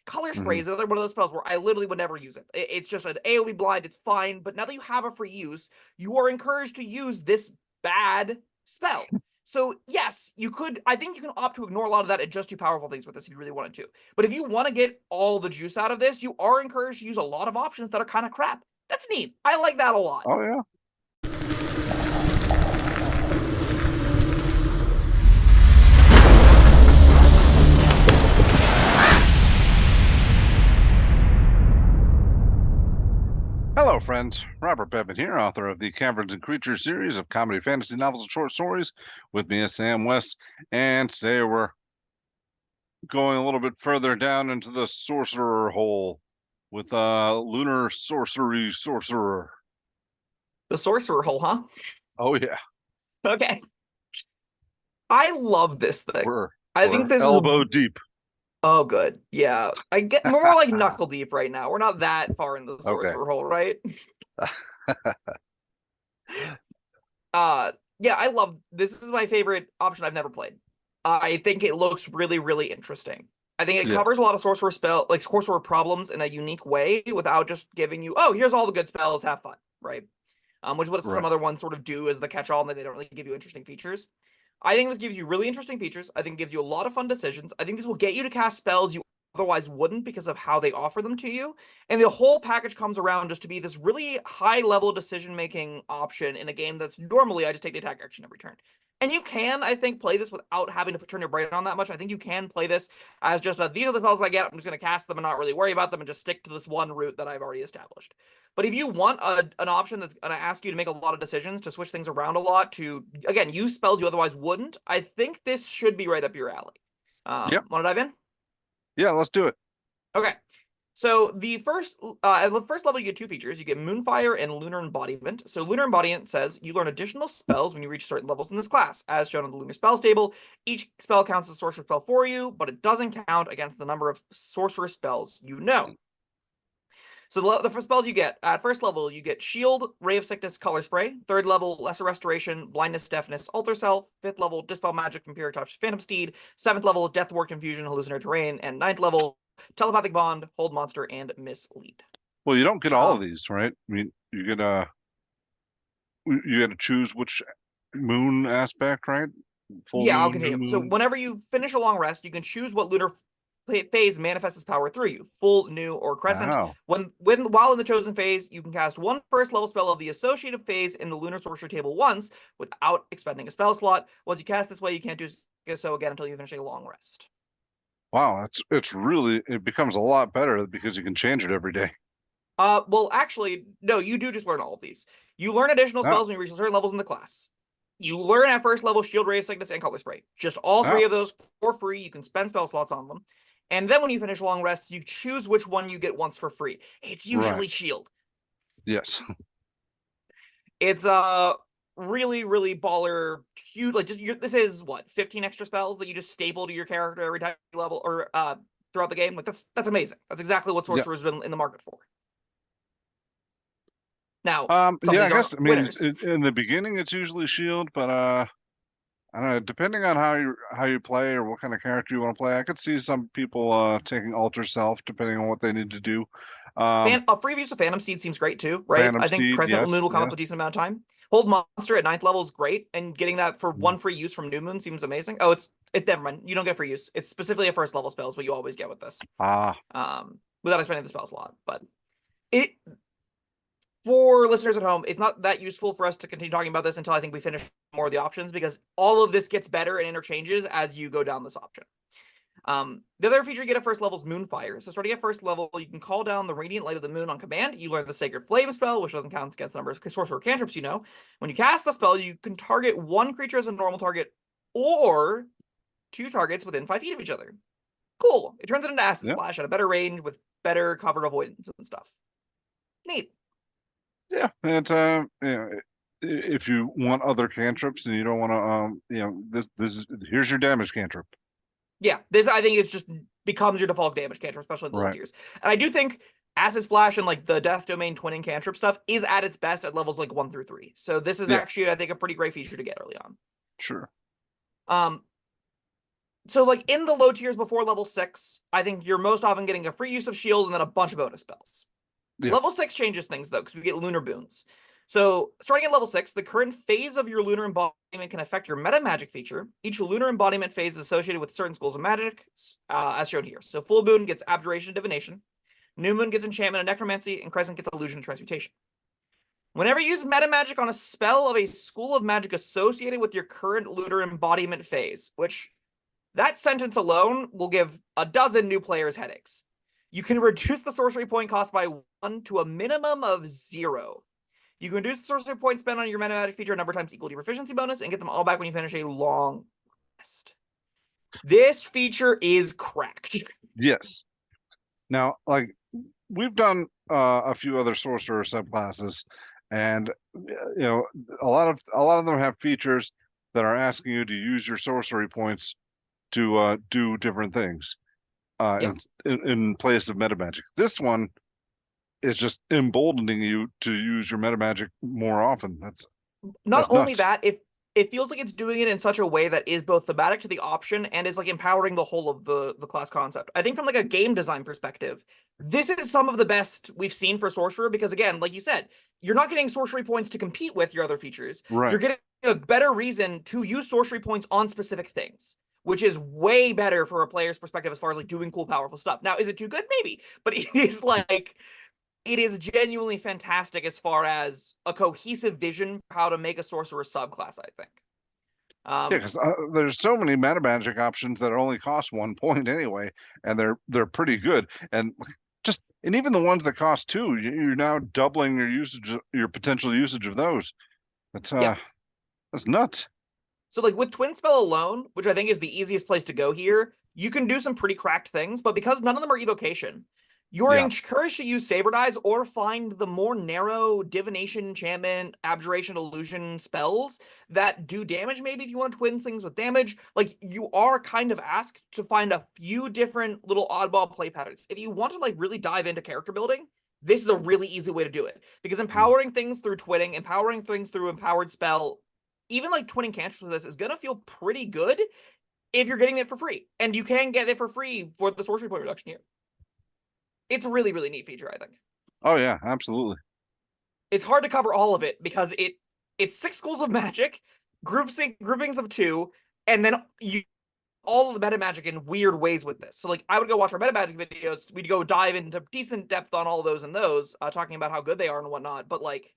Color Spray is another one of those spells where I literally would never use it. It's just an AoE blind, it's fine, but now that you have a free use, you are encouraged to use this bad spell. So yes, I think you can opt to ignore a lot of that and just do powerful things with this if you really wanted to. But if you want to get all the juice out of this, you are encouraged to use a lot of options that are kind of crap. That's neat. I like that a lot. Oh, yeah. Hello, friends. Robert Bevan here, author of the Caverns and Creatures series of comedy, fantasy novels, and short stories. With me is Sam West, and today we're going a little bit further down into the Sorcerer hole with Lunar Sorcerer. The Sorcerer hole, huh? Oh, yeah. Okay. I love this thing. I think this elbow deep. Oh, good. Yeah. We're more like knuckle deep right now. We're not that far in the Sorcerer hole, right? Yeah, I love this. Is my favorite option I've never played. I think it looks really, really interesting. I think it covers a lot of sorcerer problems in a unique way without just giving you, oh, here's all the good spells, have fun, right? Which is what some other ones sort of do as the catch-all, and they don't really give you interesting features. I think this gives you really interesting features. I think it gives you a lot of fun decisions. I think this will get you to cast spells you otherwise wouldn't because of how they offer them to you. And the whole package comes around just to be this really high-level decision-making option in a game that's normally I just take the attack action every turn. And you can, I think, play this without having to turn your brain on that much. I think you can play this as just these are the spells I get. I'm just going to cast them and not really worry about them and just stick to this one route that I've already established. But if you want an option that's going to ask you to make a lot of decisions, to switch things around a lot, to, again, use spells you otherwise wouldn't, I think this should be right up your alley. Want to dive in? Yeah, let's do it. Okay. So at the first level, you get two features. You get Moonfire and Lunar Embodiment. So Lunar Embodiment says you learn additional spells when you reach certain levels in this class. As shown on the Lunar Spells table, each spell counts as a sorcerer spell for you, but it doesn't count against the number of sorcerer spells you know. So the first spells you get, at first level, you get Shield, Ray of Sickness, Color Spray. Third level, Lesser Restoration, Blindness, Deafness, Alter Self. Fifth level, Dispel Magic, Vampiric Touch, Phantom Steed. Seventh level, Death Ward, Confusion, Hallucinatory Terrain. And ninth level, Telepathic Bond, Hold Monster, and Mislead. Well, you don't get all of these, right? I mean, you get to choose which moon aspect, right? I'll continue. So whenever you finish a long rest, you can choose what lunar phase manifests its power through you, full, new, or crescent. While in the chosen phase, you can cast one first level spell of the associated phase in the lunar sorcery table once without expending a spell slot. Once you cast this way, you can't do so again until you finish a long rest. Wow, it becomes a lot better because you can change it every day. Well, actually, no, you do just learn all of these. You learn additional spells when you reach certain levels in the class. You learn at first level Shield, Ray of Sickness, and Color Spray. Just all three of those for free. You can spend spell slots on them. And then when you finish long rest, you choose which one you get once for free. It's usually Shield. Yes. It's really, really baller, huge. Like this is what 15 extra spells that you just staple to your character every time level or throughout the game. Like that's amazing. That's exactly what Sorcerer's been in the market for. Now, I guess in the beginning it's usually Shield, but I don't know. Depending on how you play or what kind of character you want to play, I could see some people taking Alter Self depending on what they need to do. A free use of Phantom Steed seems great too, right? I think Crescent Moon will come up with a decent amount of time. Hold Monster at 9th level is great, and getting that for one free use from New Moon seems amazing. Oh, it's never mind. You don't get free use. It's specifically a first level spell, is what you always get with this. Without expending the spell slot, but for listeners at home, it's not that useful for us to continue talking about this until I think we finish more of the options, because all of this gets better and interchanges as you go down this option. The other feature you get at first level is Moonfire. So starting at first level, you can call down the Radiant Light of the Moon on command. You learn the Sacred Flame spell, which doesn't count against the number of sorcerer cantrips you know. When you cast the spell, you can target one creature as a normal target or two targets within 5 feet of each other. Cool. It turns it into Acid Splash at a better range with better cover avoidance and stuff. Neat. Yeah, and if you want other cantrips and you don't want to, here's your damage cantrip. Yeah, this I think it's just becomes your default damage cantrip, especially in the low tiers. And I do think Acid Splash and like the Death Domain twinning cantrip stuff is at its best at levels like 1 through 3. So this is actually, I think, a pretty great feature to get early on. Sure. So like in the low tiers before level 6, I think you're most often getting a free use of shield and then a bunch of bonus spells. Yeah. Level 6 changes things though, because we get Lunar Boons. So starting at level 6, the current phase of your lunar embodiment can affect your Metam Magic feature. Each lunar embodiment phase is associated with certain schools of magic, as shown here. So full moon gets abjuration and divination, new moon gets enchantment and necromancy, and crescent gets illusion and transmutation. Whenever you use Metam Magic on a spell of a school of magic associated with your current lunar embodiment phase, which that sentence alone will give a dozen new players headaches. You can reduce the sorcery point cost by 1 to a minimum of 0. You can reduce the sorcery point spent on your Metam Magic feature a number of times equal to your proficiency bonus and get them all back when you finish a long rest. This feature is cracked. Yes. Now, like, we've done a few other sorcerer subclasses, and a lot of them have features that are asking you to use your sorcery points to do different things in place of meta magic. This one is just emboldening you to use your meta magic more often. Not that's only nuts. that, if it feels like it's doing it in such a way that is both thematic to the option and is like empowering the whole of the class concept. I think from like a game design perspective, this is some of the best we've seen for Sorcerer because again, like you said, you're not getting sorcery points to compete with your other features. Right. You're getting a better reason to use sorcery points on specific things, which is way better for a player's perspective as far as like doing cool, powerful stuff. Now, is it too good? Maybe, but it is like it is genuinely fantastic as far as a cohesive vision for how to make a sorcerer subclass, I think. Yeah, because there's so many meta magic options that only cost 1 point anyway, and they're pretty good. And even the ones that cost 2, you're now doubling your potential usage of those. That's nuts. So like with Twin Spell alone, which I think is the easiest place to go here, you can do some pretty cracked things, but because none of them are evocation, you're encouraged to use Saber Dies or find the more narrow divination, enchantment, abjuration, illusion spells that do damage. Maybe if you want to twin things with damage, like you are kind of asked to find a few different little oddball play patterns. If you want to like really dive into character building, this is a really easy way to do it because empowering things through twinning, empowering things through empowered spell, even like twinning cantrips with this is going to feel pretty good if you're getting it for free. And you can get it for free for the sorcery point reduction here. It's a really, really neat feature, I think. Oh yeah, absolutely. It's hard to cover all of it because it's 6 schools of magic, groupings of 2, and then all of the meta magic in weird ways with this. So like I would go watch our meta magic videos. We'd go dive into decent depth on all of those talking about how good they are and whatnot. But like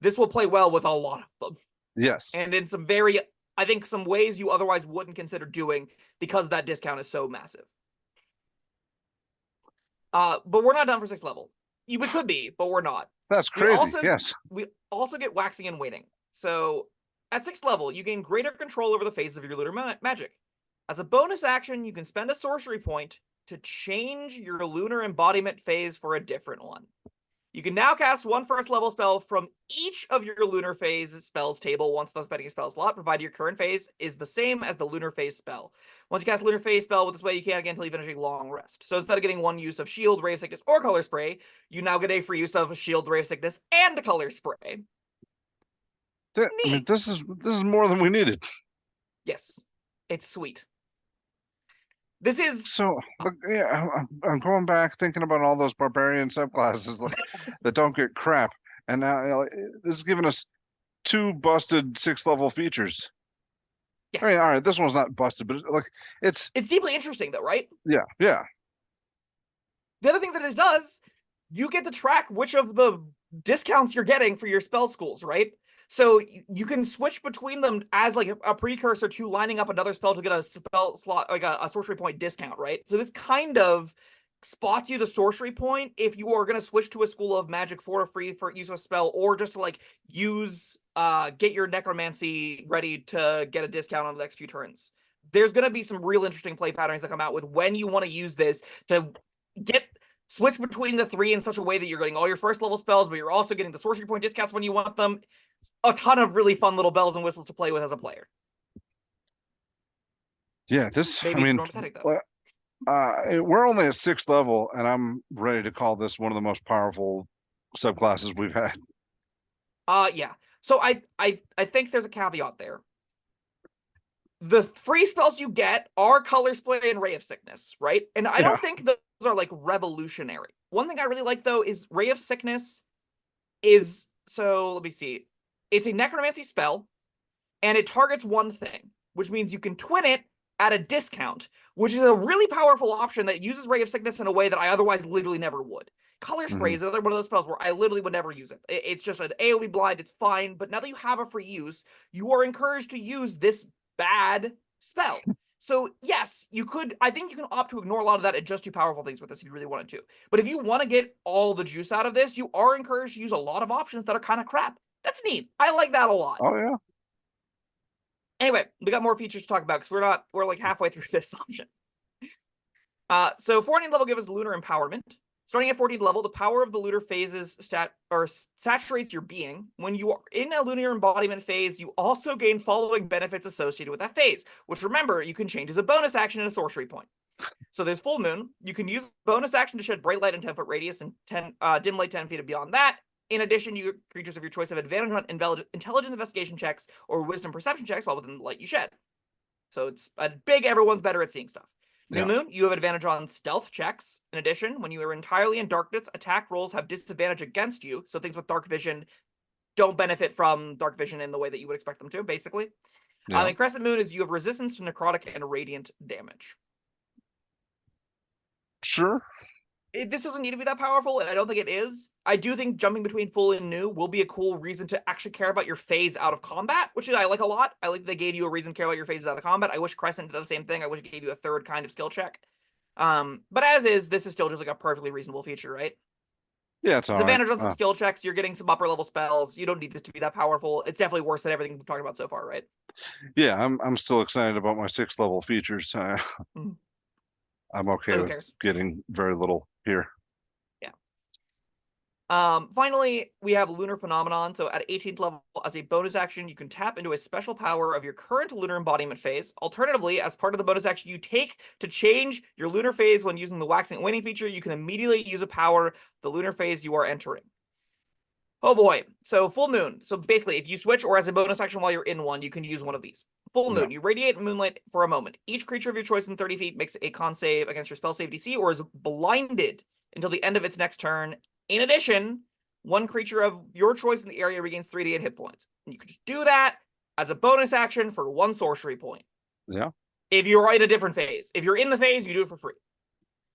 this will play well with a lot of them. Yes. And in some I think some ways you otherwise wouldn't consider doing because that discount is so massive. But we're not done for 6th level. We could be, but we're not. That's crazy. We also get waxing and waning. So at 6th level, you gain greater control over the phases of your lunar magic. As a bonus action, you can spend a sorcery point to change your lunar embodiment phase for a different one. You can now cast 1 first level spell from each of your lunar phase spells table once done spending a spell slot, provided your current phase is the same as the lunar phase spell. Once you cast lunar phase spell with this way, you can't again until you finish a long rest. So instead of getting 1 use of shield, ray of sickness, or color spray, you now get a free use of shield, ray of sickness, and color spray. I mean, this is more than we needed. Yes, it's sweet. This is so. Yeah, I'm going back thinking about all those barbarian subclasses that don't get crap, and now this is giving us 2 busted 6th level features. Yeah. I mean, all right, this one's not busted, but it's deeply interesting though, right? Yeah. The other thing that it does, you get to track which of the discounts you're getting for your spell schools, right? So you can switch between them as like a precursor to lining up another spell to get a spell slot, like a sorcery point discount, right? So this kind of spots you the sorcery point if you are going to switch to a school of magic for a free for use of a spell, or just to like get your necromancy ready to get a discount on the next few turns. There's going to be some real interesting play patterns that come out with when you want to use this to switch between the 3 in such a way that you're getting all your first level spells, but you're also getting the sorcery point discounts when you want them. A ton of really fun little bells and whistles to play with as a player. Yeah, we're only at 6th level, and I'm ready to call this one of the most powerful subclasses we've had. Yeah. So I think there's a caveat there. the free spells you get are Color Spray and Ray of Sickness, right? And I Yeah. don't think those are like revolutionary. One thing I really like though is Ray of Sickness is, so let me see. It's a necromancy spell and it targets one thing, which means you can twin it at a discount, which is a really powerful option that uses Ray of Sickness in a way that I otherwise literally never would. Color Spray is another one of those spells where I literally would never use it. It's just an AoE blind, it's fine, but now that you have a free use, you are encouraged to use this bad spell. So yes, you could, I think you can opt to ignore a lot of that and just do powerful things with this if you really wanted to. But if you want to get all the juice out of this, you are encouraged to use a lot of options that are kind of crap. That's neat. I like that a lot. Oh yeah. Anyway, we got more features to talk about because we're like halfway through this option. So 14th level gives us Lunar Empowerment. Starting at 14th level, the power of the lunar phases saturates your being. When you are in a lunar embodiment phase, you also gain following benefits associated with that phase, which remember, you can change as a bonus action in a sorcery point. So there's full moon. You can use bonus action to shed bright light in 10-foot radius and dim light 10 feet and beyond that. In addition, you creatures of your choice have advantage on intelligence investigation checks or wisdom perception checks while within the light you shed. So it's a big everyone's better at seeing stuff. New Moon, you have advantage on stealth checks. In addition, when you are entirely in darkness, attack rolls have disadvantage against you. So things with dark vision don't benefit from dark vision in the way that you would expect them to, basically. And Crescent Moon is you have resistance to necrotic and radiant damage. Sure. This doesn't need to be that powerful, and I don't think it is. I do think jumping between full and new will be a cool reason to actually care about your phase out of combat, which I like a lot. I like they gave you a reason to care about your phases out of combat. I wish Crescent did the same thing. I wish it gave you a third kind of skill check. But as is, this is still just like a perfectly reasonable feature, right? Yeah, it's all right. Advantage on some skill checks. You're getting some upper level spells. You don't need this to be that powerful. It's definitely worse than everything we've talked about so far, right? Yeah, I'm still excited about my 6th level features. I'm okay with getting very little here. Finally, we have Lunar Phenomenon. So at 18th level, as a bonus action, you can tap into a special power of your current lunar embodiment phase. Alternatively, as part of the bonus action you take to change your lunar phase when using the waxing and waning feature, you can immediately use a power the lunar phase you are entering. Oh boy. So full moon. So basically, if you switch or as a bonus action while you're in one, you can use one of these. Full moon. You radiate moonlight for a moment. Each creature of your choice in 30 feet makes a con save against your spell save DC or is blinded until the end of its next turn. In addition, one creature of your choice in the area regains 3d8 hit points. And you can just do that as a bonus action for one sorcery point. Yeah. If you're in a different phase. If you're in the phase, you do it for free.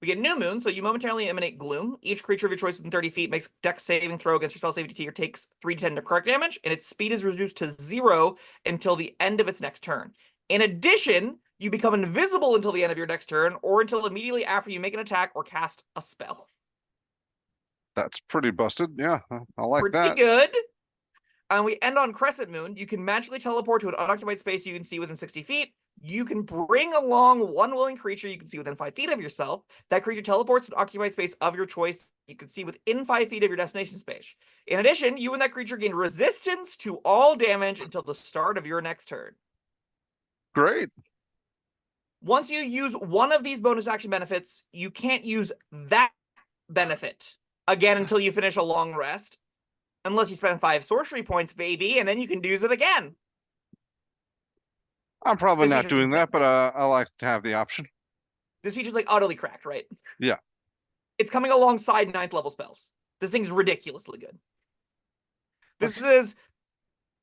We get New Moon, so you momentarily emanate gloom. Each creature of your choice within 30 feet makes Dex saving throw against your spell save DC or takes 3d10 necrotic damage, and its speed is reduced to 0 until the end of its next turn. In addition, you become invisible until the end of your next turn, or until immediately after you make an attack or cast a spell. That's pretty busted. Yeah, I like that. Pretty good. And we end on Crescent Moon. You can magically teleport to an unoccupied space you can see within 60 feet. You can bring along one willing creature you can see within 5 feet of yourself. That creature teleports to an occupied space of your choice you can see within 5 feet of your destination space. In addition, you and that creature gain resistance to all damage until the start of your next turn. Great. Once you use one of these bonus action benefits, you can't use that benefit again until you finish a long rest. Unless you spend 5 sorcery points, baby, and then you can use it again. I'm probably not doing that, but I like to have the option. This feature's like utterly cracked, right? Yeah. It's coming alongside 9th level spells. This thing's ridiculously good. This is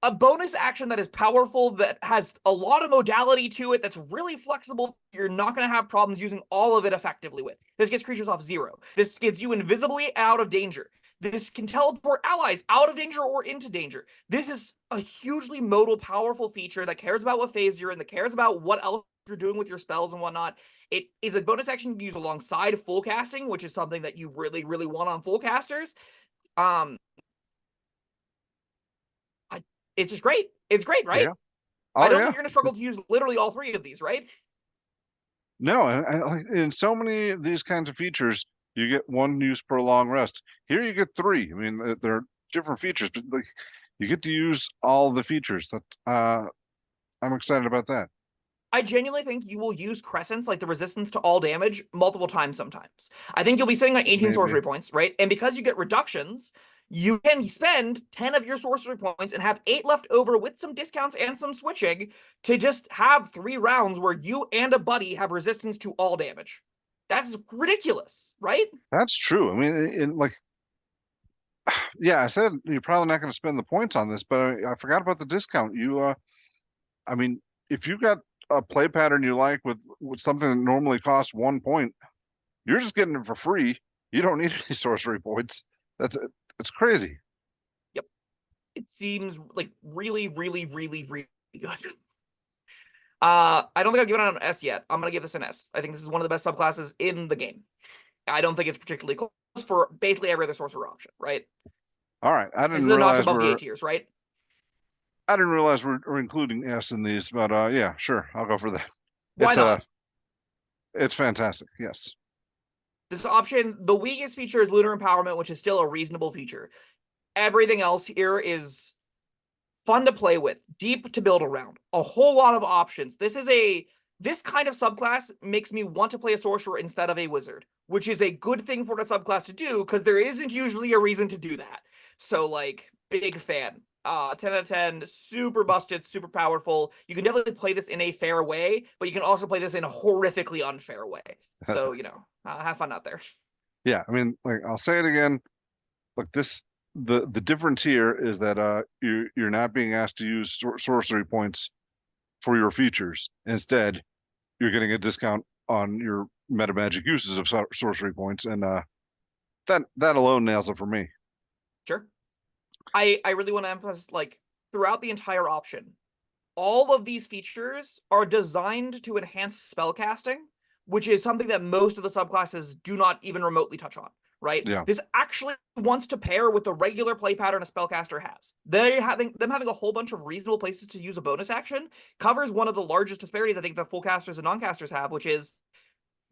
a bonus action that is powerful, that has a lot of modality to it, that's really flexible. You're not going to have problems using all of it effectively with. This gets creatures off 0. This gets you invisibly out of danger. This can teleport allies out of danger or into danger. This is a hugely modal, powerful feature that cares about what phase you're in, that cares about what else you're doing with your spells and whatnot. It is a bonus action you can use alongside full casting, which is something that you really, really want on full casters. It's just great. It's great, right? Yeah. I don't think you're going to struggle to use literally all 3 of these, right? No, and in so many of these kinds of features, you get 1 use per long rest. Here you get 3. I mean, they're different features, but like you get to use all the features. That I'm excited about that. I genuinely think you will use Crescents, like the resistance to all damage, multiple times sometimes. I think you'll be sitting on 18 sorcery points, right? And because you get reductions, you can spend 10 of your sorcery points and have 8 left over with some discounts and some switching to just have 3 rounds where you and a buddy have resistance to all damage. That's ridiculous, right? That's true. I mean, like, yeah, I said you're probably not going to spend the points on this, but I forgot about the discount. I mean, if you got a play pattern you like with something that normally costs 1 point, you're just getting it for free. You don't need any sorcery points. It's crazy. Yep. It seems like really, really, really, really good. I don't think I've given it an S yet. I'm gonna give this an S. I think this is one of the best subclasses in the game. I don't think it's particularly close for basically every other sorcerer option, right? All right, This is a notch above the A tiers, right? I didn't realize we're including S in these, but yeah, sure, I'll go for that. Why not? It's fantastic. Yes. This option, the weakest feature is Lunar Empowerment, which is still a reasonable feature. Everything else here is fun to play with, deep to build around, a whole lot of options. This kind of subclass makes me want to play a sorcerer instead of a wizard, which is a good thing for the subclass to do because there isn't usually a reason to do that. So like, big fan. 10 out of 10, super busted, super powerful. You can definitely play this in a fair way, but you can also play this in a horrifically unfair way. So, have fun out there. Yeah, I mean, like, I'll say it again. Look, the difference here is that you're not being asked to use sorcery points for your features. Instead, you're getting a discount on your Metam Magic uses of sorcery points, and that alone nails it for me. Sure. I really want to emphasize, like, throughout the entire option, all of these features are designed to enhance spellcasting, which is something that most of the subclasses do not even remotely touch on, right? Yeah. This actually wants to pair with the regular play pattern a spellcaster has. Them having a whole bunch of reasonable places to use a bonus action covers one of the largest disparities I think that full casters and non-casters have, which is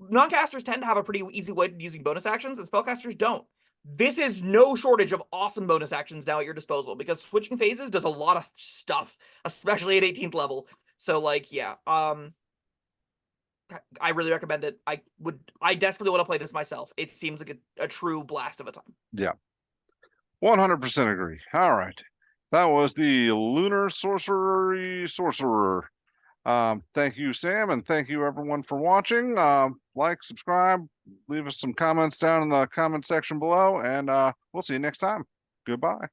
non-casters tend to have a pretty easy way to using bonus actions, and spellcasters don't. This is no shortage of awesome bonus actions now at your disposal because switching phases does a lot of stuff, especially at 18th level. So, like, yeah, I really recommend it. I desperately want to play this myself. It seems like a true blast of a time. Yeah. 100% agree. All right. That was the Lunar Sorcerer. Thank you, Sam, and thank you everyone for watching. Like, subscribe, leave us some comments down in the comment section below, and we'll see you next time. Goodbye.